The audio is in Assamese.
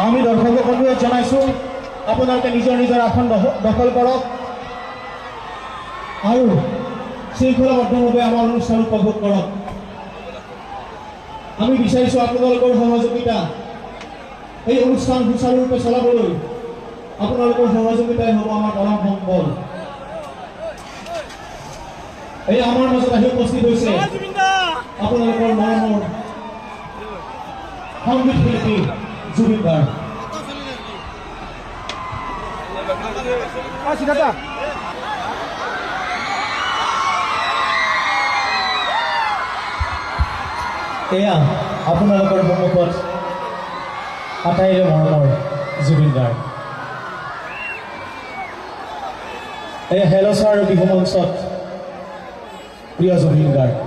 আমি দৰ্শকক অনুৰোধ জনাইছোঁ আপোনালোকে নিজৰ নিজৰ আসন দখল কৰক আৰু শৃংখলাবদ্ধভাৱে আমাৰ অনুষ্ঠান উপভোগ কৰক। আমি বিচাৰিছোঁ আপোনালোকৰ সহযোগিতা এই অনুষ্ঠান সুচাৰুৰূপে চলাবলৈ আপোনালোকৰ সহযোগিতাই হ'ব আমাৰ পৰম সম্বল। এই আমাৰ মাজত আহি উপস্থিত হৈছে আপোনালোকৰ মৰমৰ সংগীত শিল্পী জুবিন গাৰ্গ। এয়া আপোনালোকৰ সন্মুখত আটাইৰে মৰমৰ জুবিন গাৰ্গ। এই হেলচাৰ বিহু মঞ্চত প্ৰিয় জুবিন গাৰ্গ।